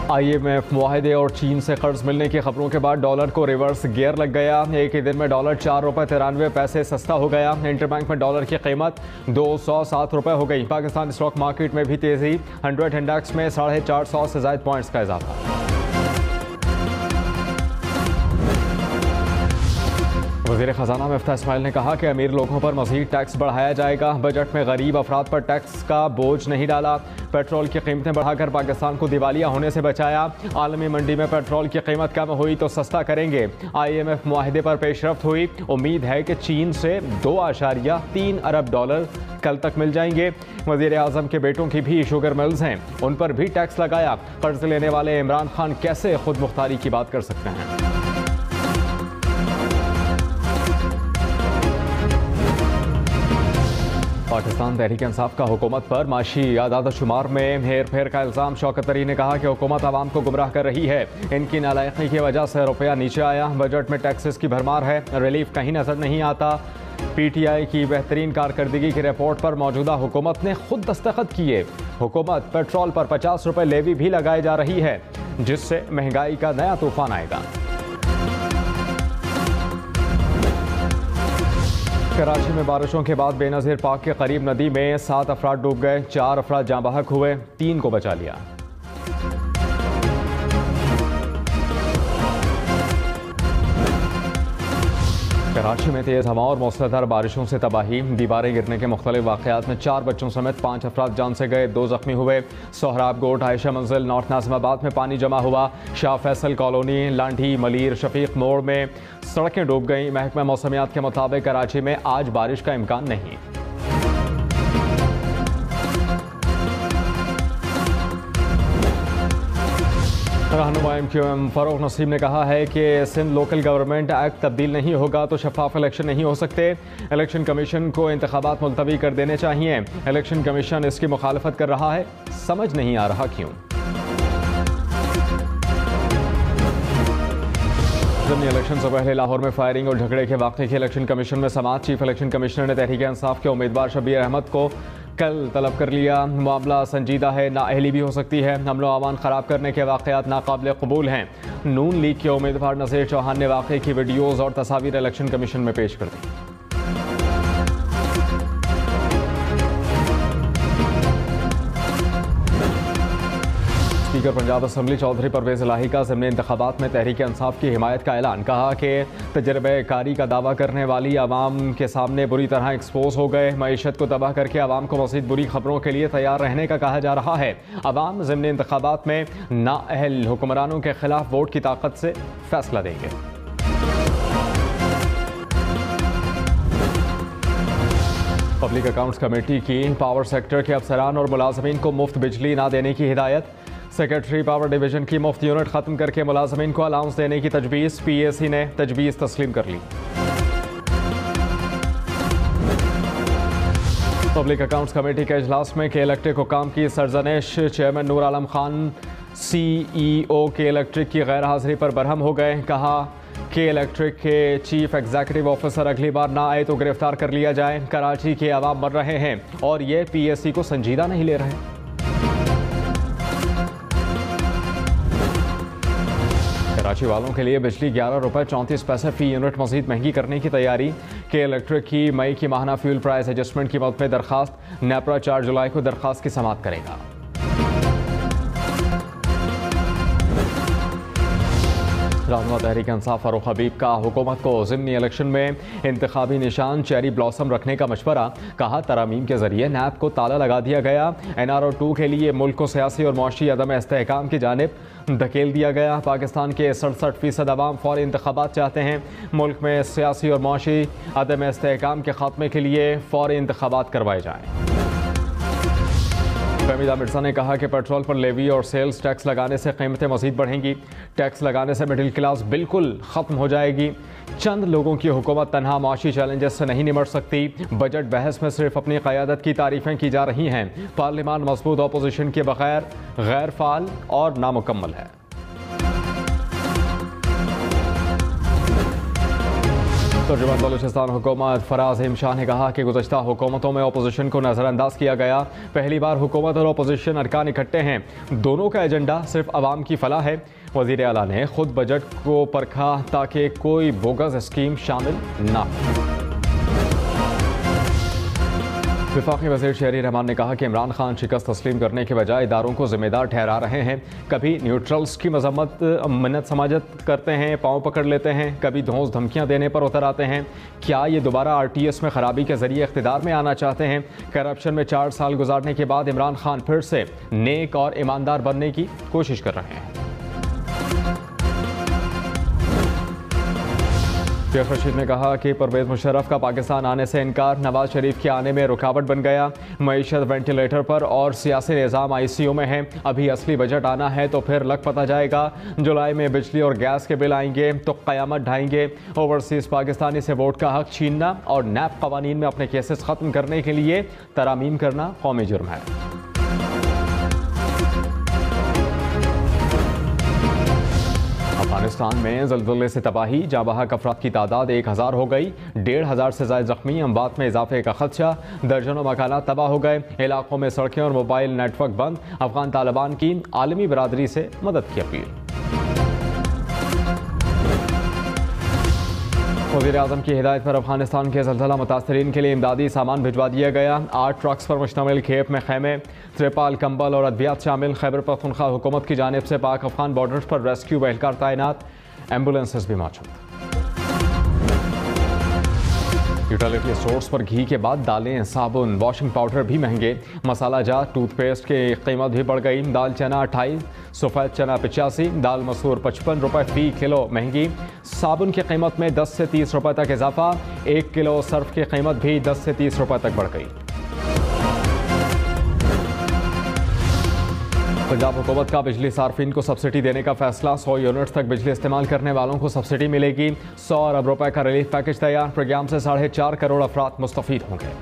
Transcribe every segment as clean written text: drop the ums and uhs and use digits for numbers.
IMF मुआहदे और चीन से कर्ज मिलने की खबरों के बाद डॉलर को रिवर्स गियर लग गया। एक ही दिन में डॉलर 4 रुपये 93 पैसे सस्ता हो गया। इंटरबैंक में डॉलर की कीमत 207 रुपये हो गई। पाकिस्तान स्टॉक मार्केट में भी तेजी, 100 इंडेक्स में 450 से ज़ायद पॉइंट्स का इजाफा। वज़ीर ख़जाना मिफ्ताह इस्माइल ने कहा कि अमीर लोगों पर मज़ीद टैक्स बढ़ाया जाएगा। बजट में गरीब अफराद पर टैक्स का बोझ नहीं डाला। पेट्रोल की कीमतें बढ़ाकर पाकिस्तान को दिवालिया होने से बचाया। आलमी मंडी में पेट्रोल की कीमत कम हुई तो सस्ता करेंगे। IMF मुआहदे पर पेशरफ्त हुई। उम्मीद है कि चीन से 2.3 अरब डॉलर कल तक मिल जाएंगे। वज़ीर आज़म के बेटों की भी शुगर मिल्स हैं, उन पर भी टैक्स लगाया। कर्ज लेने वाले इमरान खान कैसे खुद मुख्तारी की बात कर सकते हैं? पाकिस्तान तहरीक इंसाफ का हुकूमत पर माशी आदाद शुमार में हेर फेर का इल्ज़ाम। शौकत तरी ने कहा कि हुकूमत आवाम को गुमराह कर रही है। इनकी नालायकी की वजह से रुपया नीचे आया। बजट में टैक्सेस की भरमार है, रिलीफ कहीं नजर नहीं आता। PTI की बेहतरीन कारकर्दगी की रिपोर्ट पर मौजूदा हुकूमत ने खुद दस्तखत किए। हुकूमत पेट्रोल पर 50 रुपये लेवी भी लगाई जा रही है, जिससे महंगाई का नया तूफान आएगा। कराची में बारिशों के बाद बेनज़ीर पार्क के करीब नदी में 7 अफराद डूब गए। 4 अफराद जाँ बहक हुए, 3 को बचा लिया। कराची में तेज़ हवा और मूसलाधार बारिशों से तबाही, दीवारें गिरने के मुख्तलिफ वाक़यात में 4 बच्चों समेत 5 अफराद जान से गए, 2 ज़ख्मी हुए। सोहराब गोट, आयशा मंजिल, नॉर्थ नाज़िमाबाद में पानी जमा हुआ। शाह फैसल कॉलोनी, लांढी, मलीर, शफीक मोड़ में सड़कें डूब गईं। महकमा मौसमियात के मुताबिक कराची में आज बारिश का इम्कान नहीं। रहनुमा MQM फ़रोग़ नसीम ने कहा है कि सिंध लोकल गवर्नमेंट एक्ट तब्दील नहीं होगा तो शफाफ इलेक्शन नहीं हो सकते। इलेक्शन कमीशन को इंतखाबात मुलतवी कर देने चाहिए। इलेक्शन कमीशन इसकी मुखालफत कर रहा है, समझ नहीं आ रहा क्यों। ज़िमनी इलेक्शन से पहले लाहौर में फायरिंग और झगड़े के वाक़े की इलेक्शन कमीशन में समाअत। चीफ इलेक्शन कमिश्नर ने तहरीक इंसाफ के उम्मीदवार शब्बीर अहमद को कल तलब कर लिया। मामला संजीदा है, नाअहली भी हो सकती है। अमनो अमान ख़राब करने के वाक़यात नाकाबिल कबूल हैं। नून लीग के उम्मीदवार नज़ीर चौहान ने वाक़े की वीडियोज़ और तस्वीर इलेक्शन कमीशन में पेश कर दी। स्पीकर पंजाब असम्बली चौधरी परवेज़ इलाही का ज़िमनी इंतखाबात में तहरीक इंसाफ की हिमायत का ऐलान। कहा कि तजर्बेकारी का दावा करने वाली आवाम के सामने बुरी तरह एक्सपोज हो गए। मईशत को तबाह करके आवाम को मज़ीद बुरी खबरों के लिए तैयार रहने का कहा जा रहा है। आवाम ज़िमनी इंतखाबात में नाअहल हुक्मरानों के खिलाफ वोट की ताकत से फैसला देंगे। पब्लिक अकाउंट्स कमेटी की पावर सेक्टर के अफसरान और मुलाजमीन को मुफ्त बिजली ना देने की हिदायत। सेक्रेटरी पावर डिवीजन की मुफ्त यूनिट ख़त्म करके मुलाजमीन को अलाउंस देने की तजवीज़। PAC ने तजवीज़ तस्लीम कर ली। पब्लिक अकाउंट्स कमेटी के इजलास में के इलेक्ट्रिक हुकाम की सरजनिश। चेयरमैन नूर आलम खान CEO के इलेक्ट्रिक की गैर हाजिरी पर बरहम हो गए। कहा कि इलेक्ट्रिक के चीफ एग्जीक्यूटिव ऑफिसर अगली बार ना आए तो गिरफ्तार कर लिया जाए। कराची के अवाम मर रहे हैं और ये PAC को संजीदा नहीं ले रहे। कराची वालों के लिए बिजली 11 रुपये 34 पैसे फ़ी यूनिट मज़ीद महंगी करने की तैयारी। के इलेक्ट्रिक की मई की माहाना फ्यूल प्राइस एडजस्टमेंट की मद में दरखास्त। नेपरा 4 जुलाई को दरखास्त की समाअत करेगा। रहनुमा तहरीक इंसाफ फ़ारूक हबीब का हुकूमत को ज़िमनी इलेक्शन में इंतखाबी निशान चेरी ब्लॉसम रखने का मशवरा। कहा तरामीम के जरिए नैब को ताला लगा दिया गया। NRO 2 के लिए मुल्क को सियासी और मुआशी अदम इस्तेहकाम की जानिब धकेल दिया गया। पाकिस्तान के 67% अवाम फौरी इंतखाबात चाहते हैं। मुल्क में सियासी और मुआशी अदम इस्तेहकाम के खात्मे के लिए फौरी इंतखाबात करवाए जाएँ। फहमीदा मिर्ज़ा ने कहा कि पेट्रोल पर लेवी और सेल्स टैक्स लगाने से कीमतें मज़ीद बढ़ेंगी। टैक्स लगाने से मिडिल क्लास बिल्कुल ख़त्म हो जाएगी। चंद लोगों की हुकूमत तनहा मुआशी चैलेंजेस से नहीं निमट सकती। बजट बहस में सिर्फ अपनी क़यादत की तारीफ़ें की जा रही हैं। पार्लियामान मजबूत अपोजिशन के बगैर गैर फ़ाल और नामुकम्मल है। तर्जुमान बलूचिस्तान हुकूमत फराज अहम शाह ने कहा कि गुज़श्ता हुकूमतों में अपोजिशन को नज़रअंदाज किया गया। पहली बार हुकूमत और अपोजिशन अरकान इकट्ठे हैं। दोनों का एजेंडा सिर्फ आवाम की फलाह है। वज़ीर आला ने खुद बजट को परखा ताकि कोई बोगस स्कीम शामिल ना हो। वफाकी वज़ीर शहरी रहमान ने कहा कि इमरान खान शिकस्त तस्लीम करने के बजाय इदारों को जिम्मेदार ठहरा रहे हैं। कभी न्यूट्रल्स की मजम्मत मिन्नत समाजत करते हैं, पाँव पकड़ लेते हैं, कभी धौंस धमकियां देने पर उतर आते हैं। क्या ये दोबारा RTS में खराबी के जरिए इख्तिदार में आना चाहते हैं? करप्शन में 4 साल गुजारने के बाद इमरान खान फिर से नेक और ईमानदार बनने की कोशिश कर रहे हैं। शेख रशीद ने कहा कि परवेज़ मुशर्रफ का पाकिस्तान आने से इनकार नवाज शरीफ के आने में रुकावट बन गया। मईशत वेंटिलेटर पर और सियासी निज़ाम ICU में है। अभी असली बजट आना है तो फिर लग पता जाएगा। जुलाई में बिजली और गैस के बिल आएंगे तो क़यामत ढाएंगे। ओवरसीज़ पाकिस्तानी से वोट का हक छीनना और नैब क़वानीन में अपने केसेस ख़त्म करने के लिए तरामीम करना कौमी जुर्म है। अफगानिस्तान में ज़ल्ज़ले से तबाही, जाँबहक अफराद की तादाद 1000 हो गई। 1500 से ज़ायद ज़ख्मी, अमवात में इजाफे का खदशा। दर्जनों मकानात तबाह हो गए। इलाकों में सड़कें और मोबाइल नेटवर्क बंद। अफगान तालिबान की आलमी बरादरी से मदद की अपील। वज़ीर आज़म की हिदायत पर अफगानिस्तान के ज़ल्ज़ला मुतासरीन के लिए इमदादी सामान भिजवा दिया गया। 8 ट्रक्स पर मुश्तमिल खेप में खैमे, त्रिपाल, कंबल और अद्वियात शामिल। खैबर पख्तूनख्वा हुकूमत की जानिब से पाक अफगान बॉर्डर पर रेस्क्यू एहलकार तैनात, एम्बुलेंसेस भी मौजूद। यूटिलिटी स्टोर्स पर घी के बाद दालें, साबुन, वॉशिंग पाउडर भी महंगे। मसाला जात, टूथपेस्ट की कीमत भी बढ़ गई। दाल चना 28, सफ़ेद चना 85, दाल मसूर 55 रुपये फ़ी किलो महंगी। साबुन की कीमत में 10 से 30 रुपये तक इजाफा। 1 किलो सर्फ की कीमत भी 10 से 30 रुपये तक बढ़ गई। पंजाब हुकूमत का बिजली सार्फिन को सब्सिडी देने का फैसला। 100 यूनिट्स तक बिजली इस्तेमाल करने वालों को सब्सिडी मिलेगी। 100 अरब रुपए का रिलीफ पैकेज तैयार। प्रोग्राम से 4.5 करोड़ अफराद मुस्तफीद होंगे।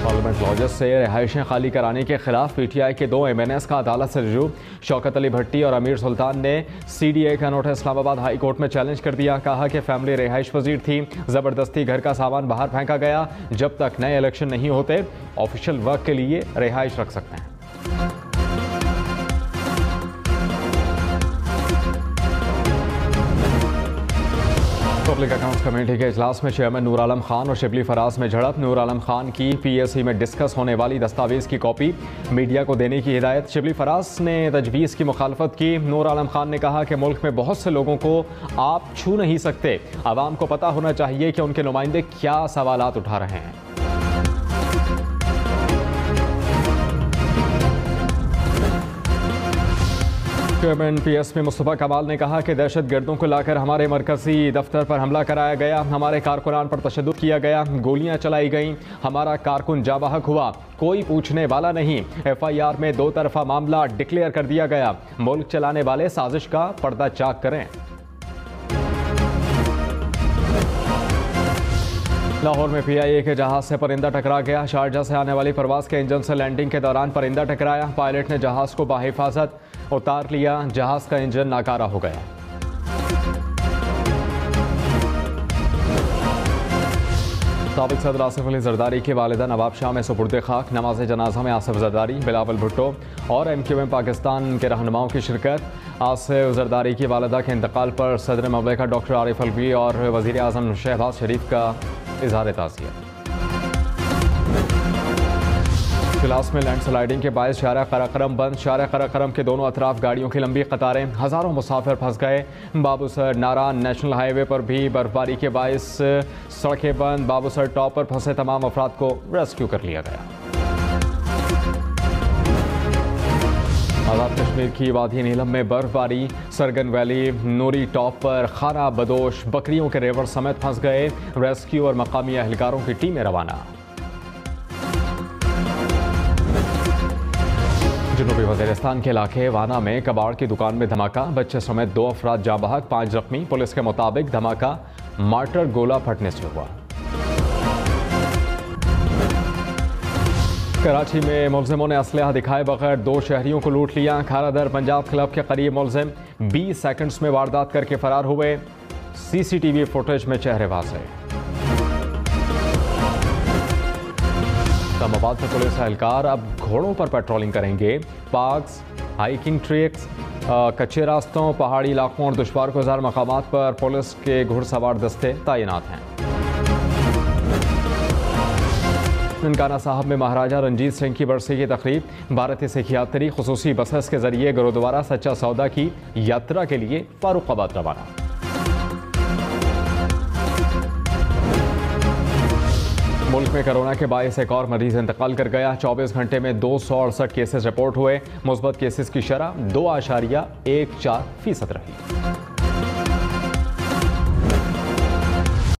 पार्लियामेंट लॉजेस से रिहाइशें खाली कराने के खिलाफ PTI के 2 MNS का अदालत से रुजू। शौकत अली भट्टी और अमीर सुल्तान ने CDA का नोटिस इस्लामाबाद हाई कोर्ट में चैलेंज कर दिया। कहा कि फैमिली रिहाइश पजीर थी, ज़बरदस्ती घर का सामान बाहर फेंका गया। जब तक नए इलेक्शन नहीं होते ऑफिशियल वर्क के लिए रिहाइश रख सकते हैं। पब्लिक अकाउंट्स कमेटी के इजलास में चेयरमैन नूर आलम खान और शिबली फराज में झड़प। नूर आलम खान की PSC में डिस्कस होने वाली दस्तावेज की कॉपी मीडिया को देने की हिदायत। शिबली फराज ने तजवीज़ की मुखालफत की। नूर आलम खान ने कहा कि मुल्क में बहुत से लोगों को आप छू नहीं सकते। आवाम को पता होना चाहिए कि उनके नुमाइंदे क्या सवालात उठा रहे हैं। चेयरमैन PSP मुस्तफ़ा कमाल ने कहा कि दहशत गर्दों को लाकर हमारे मरकजी दफ्तर पर हमला कराया गया। हमारे कारकुनान पर तशद्दुद किया गया, गोलियां चलाई गईं। हमारा कारकुन जाबाहक हुआ, कोई पूछने वाला नहीं। FIR में 2 तरफा मामला डिक्लेयर कर दिया गया। मुल्क चलाने वाले साजिश का पर्दा चाक करें। लाहौर में PIA के जहाज से परिंदा टकरा गया। शारजा से आने वाली परवाज के इंजन से लैंडिंग के दौरान परिंदा टकराया। पायलट ने जहाज को बाहिफाजत उतार लिया। जहाज का इंजन नाकारा हो गया। साबिक सदर आसिफ अली जरदारी के वालिदा नवाब शाह में सुपुर्द खाक। नमाज जनाजा में आसिफ जरदारी, बिलावल भुट्टो और MQM पाकिस्तान के रहनुमाओं की शिरकत। आसिफ जरदारी की वालिदा के इंतकाल पर सदर ममलिकत डॉक्टर आरिफ अलवी और वज़ीर आज़म शहबाज शरीफ का इज़हार ताज़ियत। इजलास में लैंड स्लाइडिंग के बायस शारा कराकरम बंद। शारा कराकरम के दोनों अतराफ गाड़ियों की लंबी कतारें, हज़ारों मुसाफिर फंस गए। बाबूसर नारान नेशनल हाईवे पर भी बर्फबारी के बायस सड़कें बंद। बाबूसर टॉप पर फंसे तमाम अफराद को रेस्क्यू कर लिया गया। आज़ाद कश्मीर की वादी नीलम में बर्फबारी। सरगन वैली नूरी टॉप पर खाना बदोश बकरियों के रेवर समेत फंस गए। रेस्क्यू और मकामी एहलकारों की टीमें रवाना। जनूबी वज़ीरिस्तान के इलाके वाना में कबाड़ की दुकान में धमाका। बच्चे समेत 2 अफराद जाँ बहक, 5 जख्मी। पुलिस के मुताबिक धमाका मार्टर गोला फटने से हुआ। कराची में मुलजिमों ने असलहा दिखाए बगैर 2 शहरियों को लूट लिया। खारादर पंजाब क्लब के करीब मुलजिम 20 सेकंड्स में वारदात करके फरार हुए। सीसीटीवी फुटेज में चेहरे वाज़ेह। इस्लामाबाद में पुलिस एहलकार अब घोड़ों पर पेट्रोलिंग करेंगे। पार्क्स, हाइकिंग ट्रैक्स, कच्चे रास्तों, पहाड़ी इलाकों और दुश्वार गुजार मकामात पर पुलिस के घुड़सवार दस्ते तैनात हैं। ननकाना साहब में महाराजा रंजीत सिंह की बरसी की तकरीब। भारतीय सिखियात्री खुसूसी बसेस के जरिए गुरुद्वारा सच्चा सौदा की यात्रा के लिए फारुखाबाद रवाना। मुल्क में कोरोना के बायस एक और मरीज इंतकाल कर गया। 24 घंटे में 268 केसेस रिपोर्ट हुए। मुस्बत केसेस की शरह 2.14% रही।